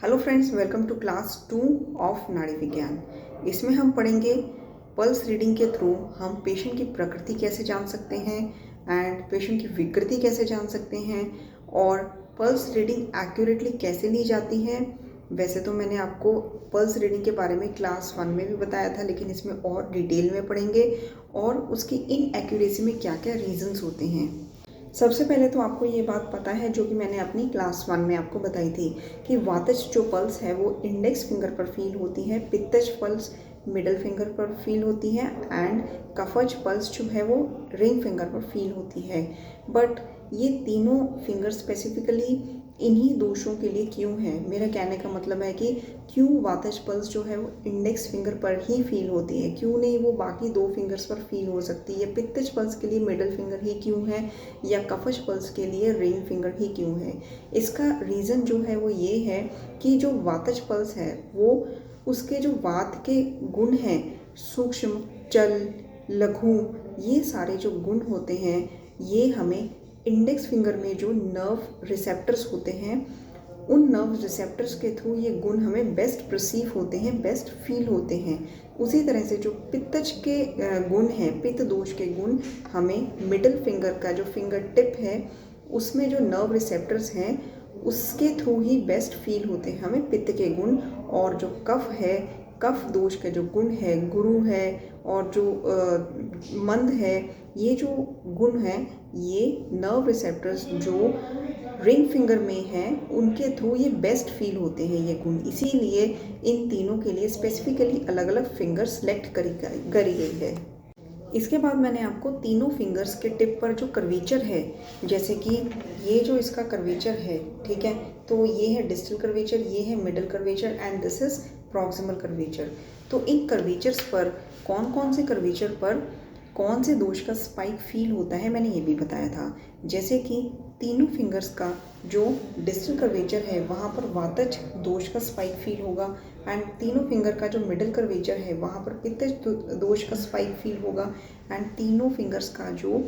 Hello friends, welcome to class 2 of नाड़ी विज्ञान। इसमें हम पढ़ेंगे पल्स रीडिंग के थ्रू हम पेशेंट की प्रकृति कैसे जान सकते हैं एंड पेशेंट की विकृति कैसे जान सकते हैं और पल्स रीडिंग एक्यूरेटली कैसे ली जाती है। वैसे तो मैंने आपको पल्स रीडिंग के बारे में क्लास 1 में भी बताया था, लेकिन इसमें और डिटेल में पढ़ेंगे और उसकी इनएक्यूरेसी में क्या क्या रीजंस होते हैं। सबसे पहले तो आपको ये बात पता है, जो कि मैंने अपनी क्लास 1 में आपको बताई थी, कि वातज जो पल्स है वो इंडेक्स फिंगर पर फील होती है, पित्तज पल्स मिडल फिंगर पर फील होती है एंड कफज पल्स जो है वो रिंग फिंगर पर फील होती है। बट ये तीनों फिंगर स्पेसिफिकली इन्हीं दोषों के लिए क्यों है? मेरा कहने का मतलब है कि क्यों वातज पल्स जो है वो इंडेक्स फिंगर पर ही फील होती है, क्यों नहीं वो बाकी दो फिंगर्स पर फील हो सकती है? पित्तज पल्स के लिए मिडल फिंगर ही क्यों है या कफज पल्स के लिए रिंग फिंगर ही क्यों है? इसका रीज़न जो है वो ये है कि जो वातज पल्स है वो उसके जो वात के गुण हैं, सूक्ष्म, चल, लघु, ये सारे जो गुण होते हैं ये हमें इंडेक्स फिंगर में जो नर्व रिसेप्टर्स होते हैं उन नर्व रिसेप्टर्स के थ्रू ये गुण हमें बेस्ट परसीव होते हैं, बेस्ट फील होते हैं। उसी तरह से जो पित्तज के गुण हैं, पित्त दोष के गुण हमें मिडिल फिंगर का जो फिंगर टिप है उसमें जो नर्व रिसेप्टर्स हैं उसके थ्रू ही बेस्ट फील होते हैं हमें पित्त के गुण। और जो कफ है, कफ दोष के जो गुण है, गुरु है और जो मंद है, ये जो गुण हैं ये नर्व रिसेप्टर्स जो रिंग फिंगर में हैं उनके थ्रू ये बेस्ट फील होते हैं ये गुण। इसीलिए इन तीनों के लिए स्पेसिफिकली अलग अलग फिंगर सेलेक्ट करी गई है। इसके बाद मैंने आपको तीनों फिंगर्स के टिप पर जो कर्वेचर है, जैसे कि ये जो इसका कर्वेचर है, ठीक है, तो ये है डिस्टल कर्वेचर, ये है middle curvature and this is proximal curvature. तो इन कर्वेचर्स पर कौन कौन से कर्वेचर पर कौन से दोष का स्पाइक फील होता है मैंने ये भी बताया था। जैसे कि तीनों फिंगर्स का जो डिस्टल कर्वेचर है वहाँ पर वातज दोष का स्पाइक फील होगा एंड तीनों फिंगर का जो मिडल कर्वेचर है वहाँ पर पित्तज दोष का स्पाइक फील होगा एंड तीनों फिंगर्स का जो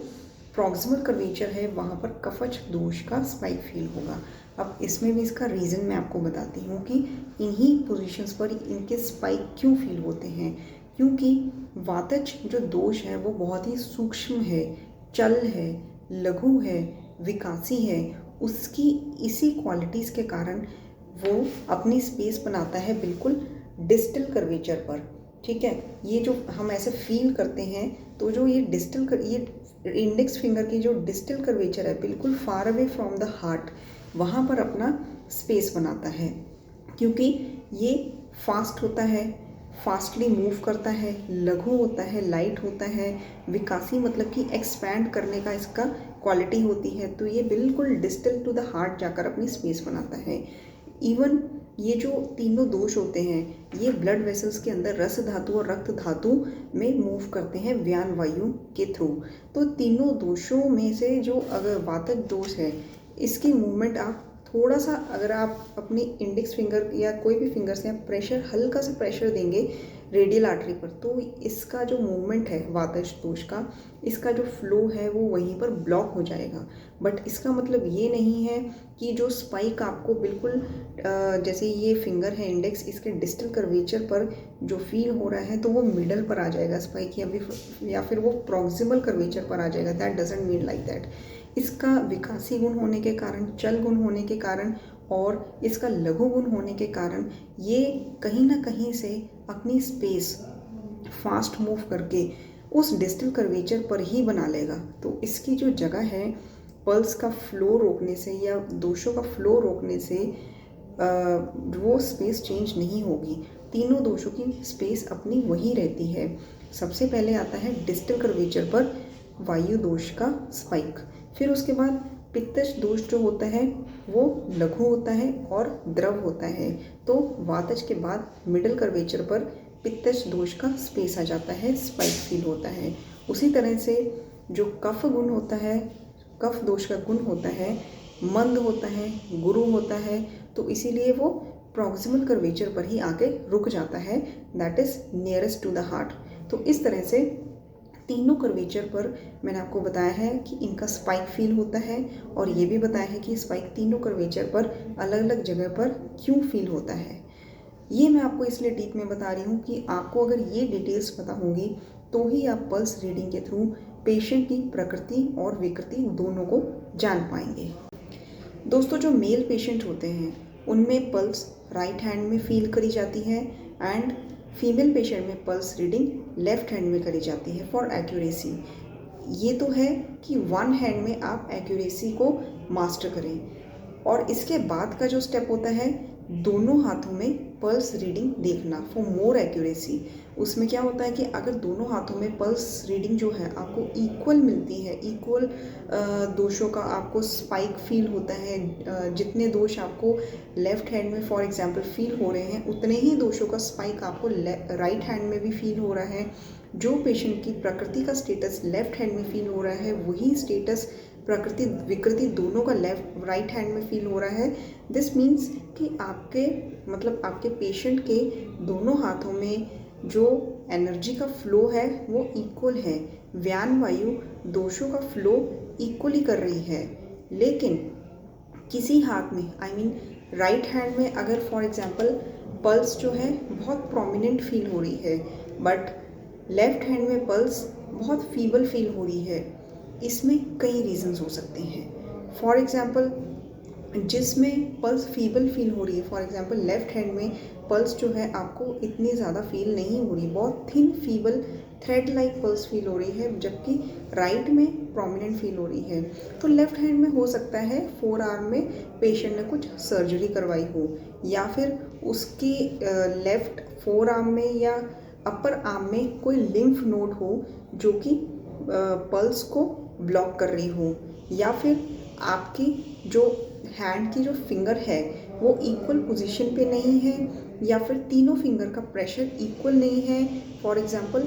प्रॉक्सिमल कर्वेचर है वहाँ पर कफज दोष का स्पाइक फील होगा। अब इसमें भी इसका रीज़न मैं आपको बताती हूँ कि इन्हीं पोजीशंस पर इनके स्पाइक क्यों फील होते हैं। क्योंकि वातज जो दोष है वो बहुत ही सूक्ष्म है, चल है, लघु है, विकासी है। उसकी इसी क्वालिटीज़ के कारण वो अपनी स्पेस बनाता है बिल्कुल डिस्टल कर्वेचर पर, ठीक है। ये जो हम ऐसे फील करते हैं तो जो ये ये इंडेक्स फिंगर की जो डिस्टल कर्वेचर है बिल्कुल far away from the heart, वहाँ पर अपना स्पेस बनाता है। क्योंकि ये फास्ट होता है, फास्टली मूव करता है, लघु होता है, लाइट होता है, विकासी मतलब कि एक्सपैंड करने का इसका क्वालिटी होती है, तो ये बिल्कुल डिस्टल टू द हार्ट जाकर अपनी स्पेस बनाता है। इवन ये जो तीनों दोष होते हैं ये ब्लड वेसल्स के अंदर रस धातु और रक्त धातु में मूव करते हैं व्यान वायु के थ्रू। तो तीनों दोषों में से जो अगर वातज दोष है इसकी मूवमेंट आप थोड़ा सा, अगर आप अपनी इंडेक्स फिंगर या कोई भी फिंगर से आप प्रेशर, हल्का सा प्रेशर देंगे रेडियल आर्टरी पर, तो इसका जो मूवमेंट है वातज दोष का, इसका जो फ्लो है वो वहीं पर ब्लॉक हो जाएगा। बट इसका मतलब ये नहीं है कि जो स्पाइक आपको बिल्कुल जैसे ये फिंगर है इंडेक्स, इसके डिस्टल कर्वेचर पर जो फील हो रहा है तो वो मिडल पर आ जाएगा स्पाइक, या फिर वो प्रॉक्सिमल कर्वेचर पर आ जाएगा। That doesn't mean like that. इसका विकासी गुण होने के कारण, चल गुण होने के कारण और इसका लघु गुण होने के कारण ये कहीं ना कहीं से अपनी स्पेस फास्ट मूव करके उस डिस्टल कर्वेचर पर ही बना लेगा। तो इसकी जो जगह है पल्स का फ्लो रोकने से या दोषों का फ्लो रोकने से वो स्पेस चेंज नहीं होगी। तीनों दोषों की स्पेस अपनी वही रहती है। सबसे पहले आता है डिस्टल कर्वेचर पर वायु दोष का स्पाइक, फिर उसके बाद पित्तज दोष जो होता है वो लघु होता है और द्रव होता है। तो वातज के बाद मिडल कर्वेचर पर पित्तज दोष का स्पेस आ जाता है, स्पाइक फील होता है। उसी तरह से जो कफ गुण होता है, कफ दोष का गुण होता है, मंद होता है, गुरु होता है, तो इसीलिए वो प्रॉक्सिमल कर्वेचर पर ही आके रुक जाता है, that is nearest to the heart. तो इस तरह से तीनों कर्वेचर पर मैंने आपको बताया है कि इनका स्पाइक फील होता है, और ये भी बताया है कि स्पाइक तीनों कर्वेचर पर अलग अलग जगह पर क्यों फील होता है। ये मैं आपको इसलिए डीप में बता रही हूँ कि आपको अगर ये डिटेल्स पता होंगी तो ही आप पल्स रीडिंग के थ्रू पेशेंट की प्रकृति और विकृति दोनों को जान पाएंगे। दोस्तों, जो मेल पेशेंट होते हैं उनमें पल्स राइट हैंड में फील करी जाती है, एंड फीमेल पेशेंट में पल्स रीडिंग लेफ्ट हैंड में करी जाती है फॉर एक्यूरेसी। ये तो है कि वन हैंड में आप एक्यूरेसी को मास्टर करें, और इसके बाद का जो स्टेप होता है दोनों हाथों में पल्स रीडिंग देखना फॉर मोर एक्यूरेसी। उसमें क्या होता है कि अगर दोनों हाथों में पल्स रीडिंग जो है आपको इक्वल मिलती है, इक्वल दोषों का आपको स्पाइक फील होता है, जितने दोष आपको लेफ्ट हैंड में फॉर एग्जांपल फील हो रहे हैं उतने ही दोषों का स्पाइक आपको राइट हैंड में भी फील हो रहा है। जो पेशेंट की प्रकृति का स्टेटस लेफ्ट हैंड में फील हो रहा है वही स्टेटस प्रकृति विकृति दोनों का लेफ्ट राइट हैंड में फील हो रहा है। दिस मीन्स कि आपके पेशेंट के दोनों हाथों में जो एनर्जी का फ्लो है वो इक्वल है, व्यान वायु दोषों का फ्लो इक्वली कर रही है। लेकिन किसी हाथ में राइट हैंड में अगर फॉर एग्जांपल पल्स जो है बहुत प्रोमिनेंट फील हो रही है, बट लेफ्ट हैंड में पल्स बहुत फीबल फील हो रही है, इसमें कई रीजंस हो सकते हैं। फॉर एग्जांपल जिसमें पल्स फीबल फील हो रही है, फॉर एग्जांपल लेफ्ट हैंड में पल्स जो है आपको इतनी ज़्यादा फील नहीं हो रही, बहुत thin feeble thread like pulse feel हो रही है, जबकि राइट में प्रोमिनेंट फील हो रही है। तो लेफ्ट हैंड में हो सकता है फोर आर्म में पेशेंट ने कुछ सर्जरी करवाई हो, या फिर उसकी लेफ्ट फोर आर्म में या अपर आर्म में कोई लिम्फ नोड हो जो कि पल्स को ब्लॉक कर रही हो, या फिर आपकी जो हैंड की जो फिंगर है वो इक्वल पोजीशन पे नहीं है, या फिर तीनों फिंगर का प्रेशर इक्वल नहीं है। फॉर एग्जांपल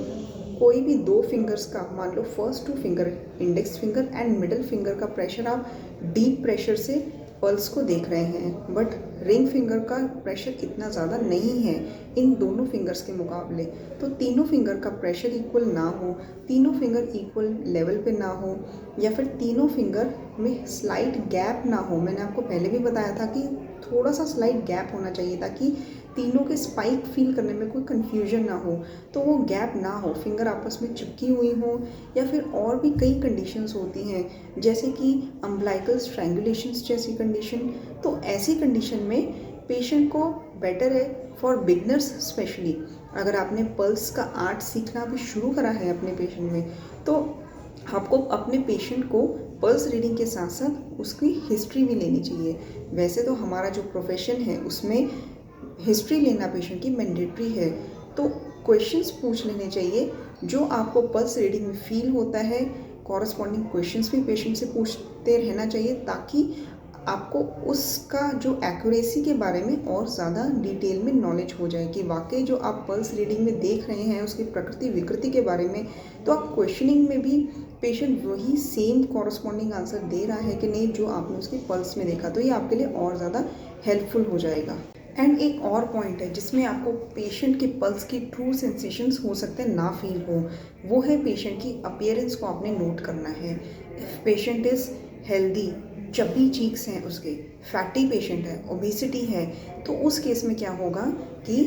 कोई भी दो फिंगर्स का, मान लो first two finger index finger and middle finger का प्रेशर आप डीप प्रेशर से पल्स को देख रहे हैं, बट रिंग फिंगर का प्रेशर इतना ज़्यादा नहीं है इन दोनों फिंगर्स के मुकाबले। तो तीनों फिंगर का प्रेशर इक्वल ना हो, तीनों फिंगर इक्वल लेवल पे ना हो, या फिर तीनों फिंगर में स्लाइट गैप ना हो। मैंने आपको पहले भी बताया था कि थोड़ा सा स्लाइट गैप होना चाहिए ताकि तीनों के स्पाइक फील करने में कोई कन्फ्यूजन ना हो, तो वो गैप ना हो, फिंगर आपस में चिपकी हुई हो, या फिर और भी कई कंडीशंस होती हैं जैसे कि अम्बलाइकल स्ट्रैंगुलेशंस जैसी कंडीशन। तो ऐसी कंडीशन में पेशेंट को बेटर है फॉर बिगनर्स स्पेशली, अगर आपने पल्स का आर्ट सीखना भी शुरू करा है अपने पेशेंट में, तो आपको अपने पेशेंट को पल्स रीडिंग के साथ साथ उसकी हिस्ट्री भी लेनी चाहिए। वैसे तो हमारा जो प्रोफेशन है उसमें हिस्ट्री लेना पेशेंट की मैंडेटरी है, तो क्वेश्चंस पूछ लेने चाहिए जो आपको पल्स रीडिंग में फील होता है। कॉरस्पॉन्डिंग क्वेश्चंस भी पेशेंट से पूछते रहना चाहिए ताकि आपको उसका जो एक्यूरेसी के बारे में और ज़्यादा डिटेल में नॉलेज हो जाए कि वाकई जो आप पल्स रीडिंग में देख रहे हैं उसकी प्रकृति विकृति के बारे में, तो आप क्वेश्चनिंग में भी पेशेंट वही सेम कॉरस्पॉन्डिंग आंसर दे रहा है कि नहीं जो आपने उसके पल्स में देखा, तो ये आपके लिए और ज़्यादा हेल्पफुल हो जाएगा। एंड एक और पॉइंट है जिसमें आपको पेशेंट के पल्स की ट्रू सेंसेशंस हो सकते हैं ना फील हो, वो है पेशेंट की अपीयरेंस को आपने नोट करना है। If patient is healthy, chubby cheeks हैं उसके, फैटी पेशेंट है, ओबेसिटी है, तो उस केस में क्या होगा कि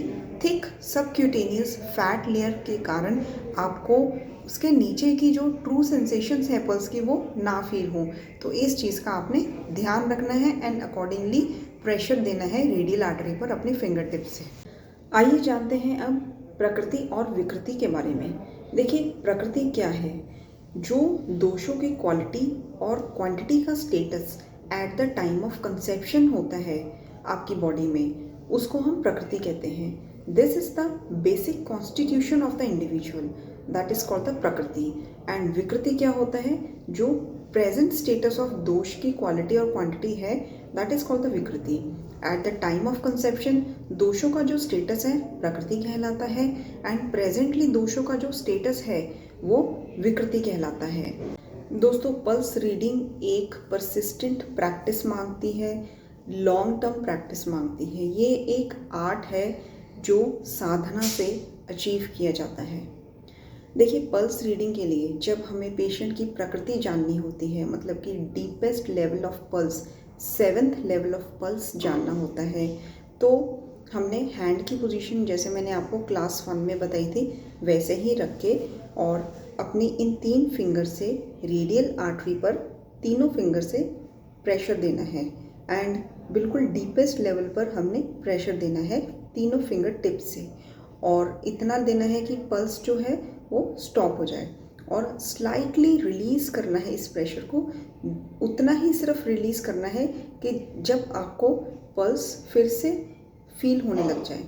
थिक सबक्यूटेनियस फैट लेयर के कारण आपको उसके नीचे की जो ट्रू सेंसेशंस है पल्स की वो ना फील हो। तो इस चीज़ का आपने ध्यान रखना है एंड अकॉर्डिंगली प्रेशर देना है रेडियल आर्टरी पर अपने फिंगर टिप से। आइए जानते हैं अब प्रकृति और विकृति के बारे में। देखिए, प्रकृति क्या है? जो दोषों की क्वालिटी और क्वांटिटी का status at the time of conception होता है आपकी बॉडी में, उसको हम प्रकृति कहते हैं। This is the basic constitution of the individual, that is called the प्रकृति। एंड विकृति क्या होता है? जो प्रेजेंट स्टेटस ऑफ दोष की क्वालिटी और क्वांटिटी है, दैट इज कॉल्ड द विकृति। At the time of conception दोषों का जो स्टेटस है प्रकृति कहलाता है, एंड प्रेजेंटली दोषों का जो स्टेटस है वो विकृति कहलाता है। दोस्तों, पल्स रीडिंग एक परसिस्टेंट प्रैक्टिस मांगती है, लॉन्ग टर्म प्रैक्टिस मांगती है। ये एक आर्ट है जो साधना से अचीव किया जाता है। देखिए, पल्स रीडिंग के लिए जब हमें पेशेंट की प्रकृति जाननी होती है, मतलब कि deepest level of pulse, 7th level of pulse जानना होता है, तो हमने हैंड की पोजीशन जैसे मैंने आपको क्लास 1 में बताई थी वैसे ही रख के और अपनी इन 3 फिंगर से रेडियल आर्टरी पर तीनों फिंगर से प्रेशर देना है एंड बिल्कुल डीपेस्ट लेवल पर हमने प्रेशर देना है तीनों फिंगर टिप से, और इतना देना है कि पल्स जो है वो स्टॉप हो जाए और स्लाइटली रिलीज़ करना है इस प्रेशर को। उतना ही सिर्फ रिलीज़ करना है कि जब आपको पल्स फिर से फील होने लग जाए।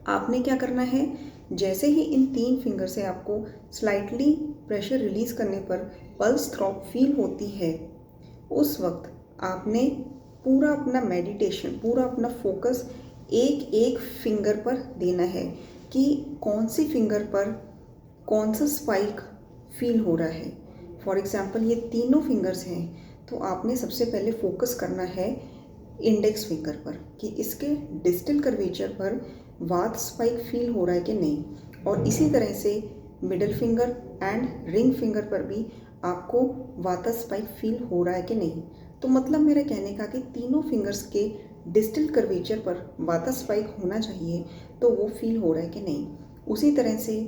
आपने क्या करना है, जैसे ही इन 3 फिंगर से आपको स्लाइटली प्रेशर रिलीज़ करने पर पल्स थ्रॉब फील होती है, उस वक्त आपने पूरा अपना मेडिटेशन, पूरा अपना फोकस एक एक फिंगर पर देना है कि कौन सी फिंगर पर कौन सा स्पाइक फील हो रहा है। फॉर एग्जांपल ये तीनों फिंगर्स हैं, तो आपने सबसे पहले फोकस करना है इंडेक्स फिंगर पर कि इसके डिस्टल कर्वेचर पर वात स्पाइक फील हो रहा है कि नहीं, और इसी तरह से middle finger and ring finger पर भी आपको वाता स्पाइक फील हो रहा है कि नहीं। तो मतलब मेरे कहने का कि तीनों फिंगर्स के डिस्टल कर्वेचर पर वाता स्पाइक होना चाहिए, तो वो फील हो रहा है कि नहीं। उसी तरह से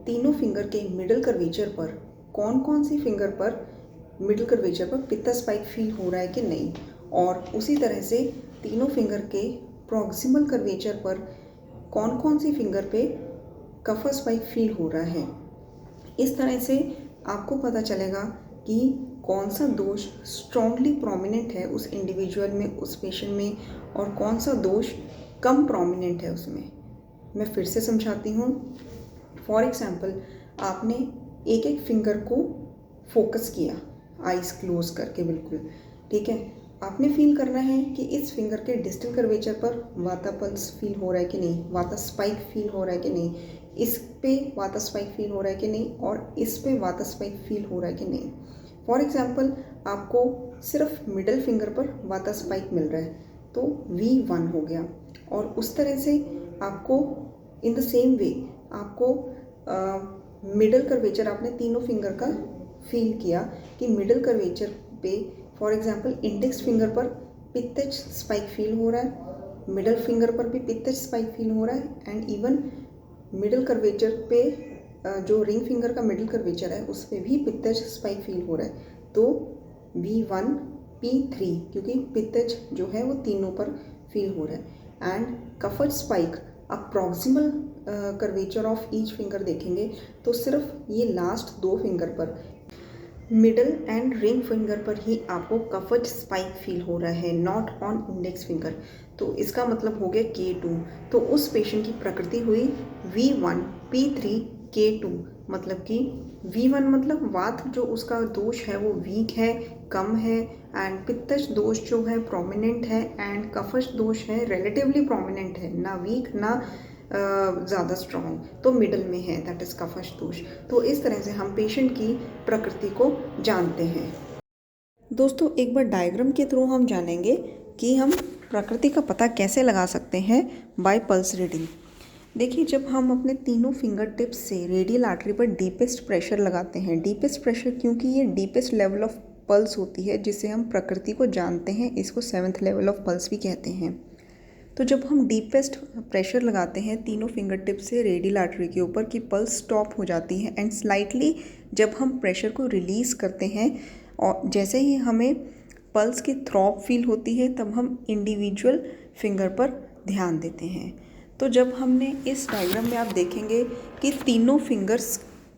तीनों फिंगर के मिडल कर्वेचर पर कौन कौन सी फिंगर पर मिडल कर्वेचर पर पित्ता स्पाइक फील हो रहा है कि नहीं, और उसी तरह से तीनों फिंगर के प्रॉक्सिमल कर्वेचर पर कौन कौन सी फिंगर पे कफा स्पाइक फील हो रहा है। इस तरह से आपको पता चलेगा कि कौन सा दोष स्ट्रांगली प्रोमिनेंट है उस इंडिविजुअल में, उस पेशेंट में, और कौन सा दोष कम प्रोमिनेंट है उसमें। मैं फिर से समझाती हूँ। फॉर एग्जाम्पल, आपने एक एक फिंगर को फोकस किया आइज़ क्लोज करके, बिल्कुल ठीक है। आपने फील करना है कि इस फिंगर के डिस्टल कर्वेचर पर वाता पल्स फील हो रहा है कि नहीं, वाता स्पाइक फील हो रहा है कि नहीं, इस पे वाता स्पाइक फील हो रहा है कि नहीं, और इस पे वाता स्पाइक फील हो रहा है कि नहीं। फॉर एग्जाम्पल, आपको सिर्फ मिडल फिंगर पर वाता स्पाइक मिल रहा है, तो V1 हो गया। और उस तरह से आपको इन द सेम वे आपको मिडल कर्वेचर, आपने तीनों फिंगर का फील किया कि मिडल कर्वेचर पे फॉर एग्जांपल इंडेक्स फिंगर पर पित्तज स्पाइक फील हो रहा है, मिडल फिंगर पर भी पित्तज स्पाइक फील हो रहा है, एंड इवन मिडल कर्वेचर पे जो रिंग फिंगर का मिडल कर्वेचर है उस पर भी पित्तज स्पाइक फील हो रहा है। तो V1 P3, क्योंकि पित्तज जो है वो तीनों पर फील हो रहा है। एंड कफज स्पाइक, आप proximal curvature of each finger देखेंगे तो सिर्फ ये लास्ट 2 फिंगर पर, मिडल एंड रिंग फिंगर पर ही आपको कफज स्पाइक फील हो रहा है, नॉट ऑन इंडेक्स फिंगर। तो इसका मतलब हो गया K2। तो उस पेशेंट की प्रकृति हुई V1 P3 K2, मतलब कि V1 मतलब वात जो उसका दोष है वो वीक है, कम है, एंड पित्तज दोष जो है प्रोमिनेंट है, एंड कफज दोष है रिलेटिवली प्रोमिनेंट है, ना वीक ना ज़्यादा स्ट्रॉन्ग, तो मिडल में है, दैट इज़ कफज दोष। तो इस तरह से हम पेशेंट की प्रकृति को जानते हैं। दोस्तों, एक बार डायग्राम के थ्रू हम जानेंगे कि हम प्रकृति का पता कैसे लगा सकते हैं बाय पल्स रीडिंग। देखिए, जब हम अपने तीनों फिंगर टिप्स से रेडियल आर्टरी पर डीपेस्ट प्रेशर लगाते हैं, डीपेस्ट प्रेशर क्योंकि ये डीपेस्ट लेवल ऑफ पल्स होती है जिससे हम प्रकृति को जानते हैं, इसको 7th लेवल ऑफ पल्स भी कहते हैं। तो जब हम डीपेस्ट प्रेशर लगाते हैं तीनों फिंगर टिप से रेडियल आर्टरी के ऊपर कि पल्स स्टॉप हो जाती है, एंड स्लाइटली जब हम प्रेशर को रिलीज़ करते हैं और जैसे ही हमें पल्स की थ्रॉब फील होती है तब हम इंडिविजुअल फिंगर पर ध्यान देते हैं। तो जब हमने इस डायग्राम में आप देखेंगे कि तीनों फिंगर्स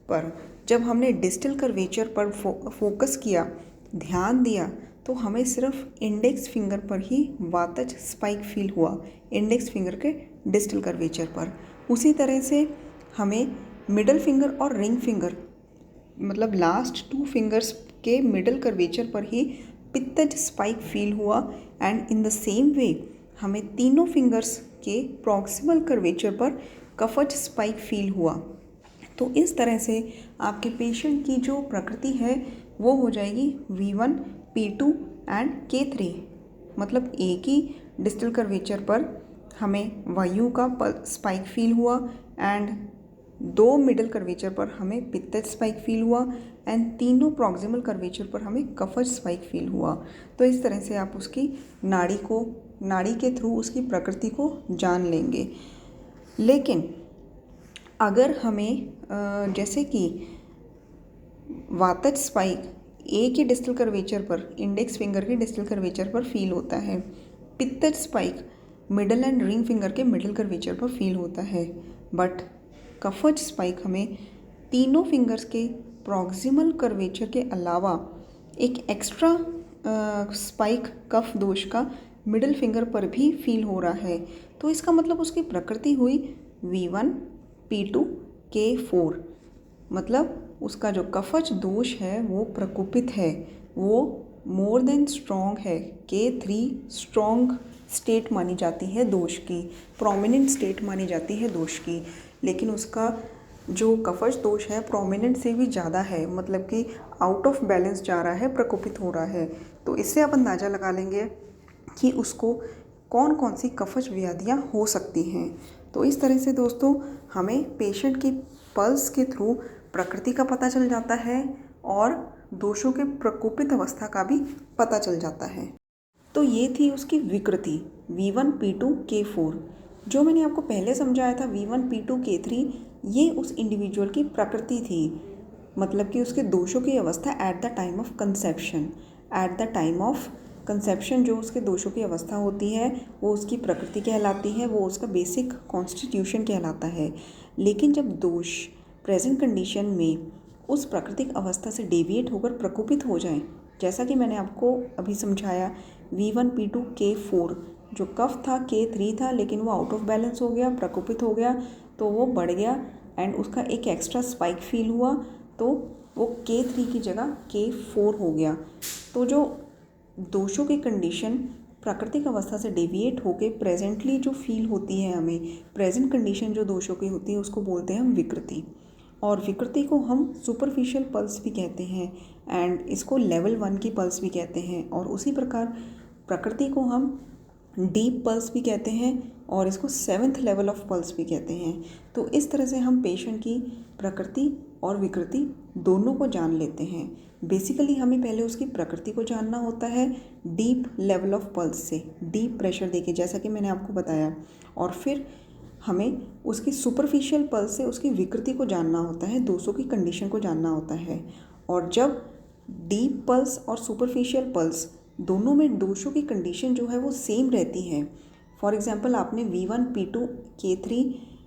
पर जब हमने डिस्टल कर्वेचर पर फोकस किया, ध्यान दिया, तो हमें सिर्फ इंडेक्स फिंगर पर ही वातज स्पाइक फील हुआ, इंडेक्स फिंगर के डिस्टल कर्वेचर पर। उसी तरह से हमें मिडल फिंगर और रिंग फिंगर, मतलब लास्ट 2 फिंगर्स के मिडल कर्वेचर पर ही पित्तज स्पाइक फील हुआ, and in the same way हमें तीनों फिंगर्स के प्रॉक्सिमल कर्वेचर पर कफज स्पाइक फील हुआ। तो इस तरह से आपके पेशेंट की जो प्रकृति है वो हो जाएगी V1 P2 एंड K3, मतलब एक ही डिस्टल कर्वेचर पर हमें वायु का स्पाइक फील हुआ, एंड 2 मिडल कर्वेचर पर हमें पित्तज स्पाइक फील हुआ एंड तीनों प्रॉक्सिमल कर्वेचर पर हमें कफज स्पाइक फील हुआ। तो इस तरह से आप उसकी नाड़ी के थ्रू उसकी प्रकृति को जान लेंगे। लेकिन अगर हमें जैसे कि वातज स्पाइक ए के डिस्टल कर्वेचर पर, इंडेक्स फिंगर के डिस्टल कर्वेचर पर फील होता है, पित्तज spike middle and ring finger के मिडल कर्वेचर पर फील होता है, बट कफज स्पाइक हमें तीनों फिंगर्स के प्रॉक्सिमल कर्वेचर के अलावा एक एक्स्ट्रा स्पाइक कफ दोष का मिडल फिंगर पर भी फील हो रहा है। तो इसका मतलब उसकी प्रकृति हुई V1 P2 K4, मतलब उसका जो कफज दोष है वो प्रकोपित है, वो मोर देन स्ट्रॉन्ग है। K3 स्ट्रॉन्ग स्टेट मानी जाती है दोष की, प्रोमिनेंट स्टेट मानी जाती है दोष की, लेकिन उसका जो कफज दोष है प्रोमिनेंट से भी ज़्यादा है, मतलब कि आउट ऑफ बैलेंस जा रहा है, प्रकोपित हो रहा है। तो इससे आप अंदाज़ा लगा लेंगे कि उसको कौन कौन सी कफज व्याधियाँ हो सकती हैं। तो इस तरह से दोस्तों हमें पेशेंट की पल्स के थ्रू प्रकृति का पता चल जाता है और दोषों के प्रकोपित अवस्था का भी पता चल जाता है। तो ये थी उसकी विकृति V1 P2 K4। जो मैंने आपको पहले समझाया था V1 P2 K3, ये उस इंडिविजुअल की प्रकृति थी, मतलब कि उसके दोषों की अवस्था at the time of conception. At the time of conception जो उसके दोषों की अवस्था होती है वो उसकी प्रकृति कहलाती है, वो उसका बेसिक कॉन्स्टिट्यूशन कहलाता है। लेकिन जब दोष प्रेजेंट कंडीशन में उस प्राकृतिक अवस्था से डेविएट होकर प्रकोपित हो जाए, जैसा कि मैंने आपको अभी समझाया, V1 P2 K4 जो कफ था K3 था, लेकिन वो आउट ऑफ बैलेंस हो गया, प्रकोपित हो गया, तो वो बढ़ गया एंड उसका एक एक्स्ट्रा स्पाइक फील हुआ, तो वो K3 की जगह K4 हो गया। तो जो दोषों की कंडीशन प्राकृतिक अवस्था से डेविएट होके प्रेजेंटली जो फील होती है हमें, प्रेजेंट कंडीशन जो दोषों की होती है उसको बोलते हैं हम विकृति। और विकृति को हम सुपरफिशियल पल्स भी कहते हैं एंड इसको लेवल 1 की पल्स भी कहते हैं, और उसी प्रकार प्रकृति को हम डीप पल्स भी कहते हैं और इसको 7th लेवल ऑफ पल्स भी कहते हैं। तो इस तरह से हम पेशेंट की प्रकृति और विकृति दोनों को जान लेते हैं। बेसिकली हमें पहले उसकी प्रकृति को जानना होता है डीप लेवल ऑफ पल्स से, डीप प्रेशर देके, जैसा कि मैंने आपको बताया, और फिर हमें उसकी सुपरफिशियल पल्स से उसकी विकृति को जानना होता है, दोषों की कंडीशन को जानना होता है। और जब डीप पल्स और सुपरफिशियल पल्स दोनों में दोषों की कंडीशन जो है वो सेम रहती है, फॉर एग्जांपल आपने V1 P2 K3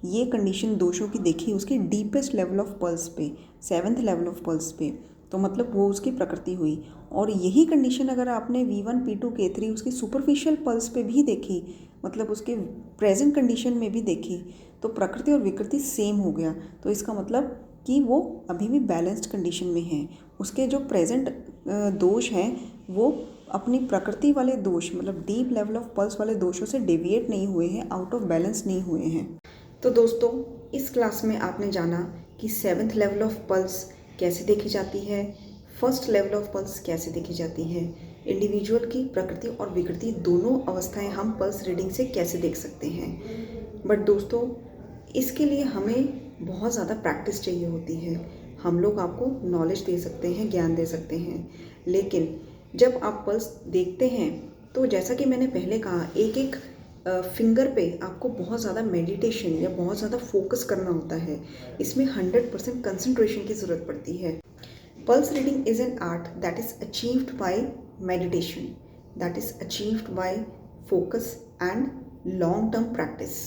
ये कंडीशन दोषों की देखी उसके डीपेस्ट लेवल ऑफ पल्स पे, 7th लेवल ऑफ पल्स पे, तो मतलब वो उसकी प्रकृति हुई। और यही कंडीशन अगर आपने V1 P2 K3 उसकी सुपरफिशियल पल्स पे भी देखी, मतलब उसके प्रेजेंट कंडीशन में भी देखी, तो प्रकृति और विकृति सेम हो गया। तो इसका मतलब कि वो अभी भी बैलेंस्ड कंडीशन में है। उसके जो प्रेजेंट दोष हैं वो अपनी प्रकृति वाले दोष, मतलब डीप लेवल ऑफ पल्स वाले दोषों से डेविएट नहीं हुए हैं, आउट ऑफ बैलेंस नहीं हुए हैं। तो दोस्तों इस क्लास में आपने जाना कि 7th लेवल ऑफ पल्स कैसे देखी जाती है, 1st लेवल ऑफ पल्स कैसे देखी जाती है, इंडिविजुअल की प्रकृति और विकृति दोनों अवस्थाएं हम पल्स रीडिंग से कैसे देख सकते हैं। बट दोस्तों इसके लिए हमें बहुत ज़्यादा प्रैक्टिस चाहिए होती है। हम लोग आपको नॉलेज दे सकते हैं, ज्ञान दे सकते हैं, लेकिन जब आप पल्स देखते हैं तो जैसा कि मैंने पहले कहा, एक एक फिंगर पे आपको बहुत ज़्यादा मेडिटेशन या बहुत ज़्यादा फोकस करना होता है। इसमें 100% कंसंट्रेशन की ज़रूरत पड़ती है। Pulse reading is an art that is achieved by meditation, that is achieved by focus and long term practice.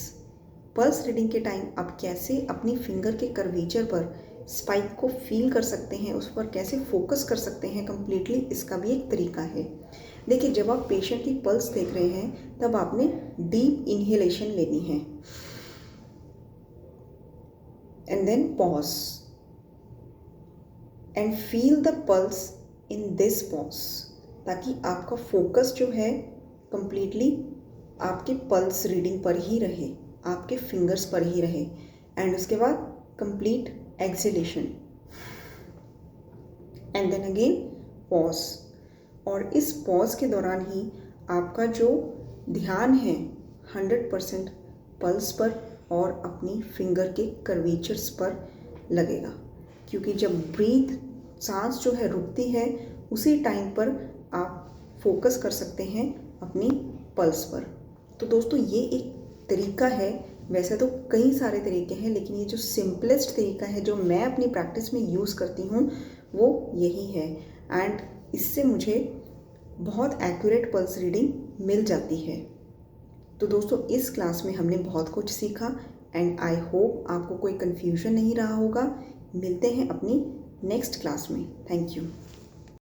Pulse reading के टाइम आप कैसे अपनी फिंगर के कर्वेचर पर स्पाइक को फील कर सकते हैं, उस पर कैसे फोकस कर सकते हैं कम्प्लीटली, इसका भी एक तरीका है। देखिए, जब आप पेशेंट की पल्स देख रहे हैं तब आपने डीप इनहेलेशन लेनी है and then pause and feel the pulse in this pause, ताकि आपका फोकस जो है कम्प्लीटली आपके पल्स रीडिंग पर ही रहे, आपके फिंगर्स पर ही रहे। एंड उसके बाद complete exhalation and then again pause. और इस पॉज के दौरान ही आपका जो ध्यान है 100% पल्स पर और अपनी फिंगर के कर्वेचर्स पर लगेगा, क्योंकि जब ब्रीथ सांस जो है रुकती है उसी टाइम पर आप फोकस कर सकते हैं अपनी पल्स पर। तो दोस्तों ये एक तरीका है, वैसे तो कई सारे तरीके हैं लेकिन ये जो सिंपलेस्ट तरीका है जो मैं अपनी प्रैक्टिस में यूज़ करती हूँ वो यही है, एंड इससे मुझे बहुत एक्यूरेट पल्स रीडिंग मिल जाती है। तो दोस्तों इस क्लास में हमने बहुत कुछ सीखा एंड आई होप आपको कोई कन्फ्यूजन नहीं रहा होगा। मिलते हैं अपनी नेक्स्ट क्लास में। Thank you.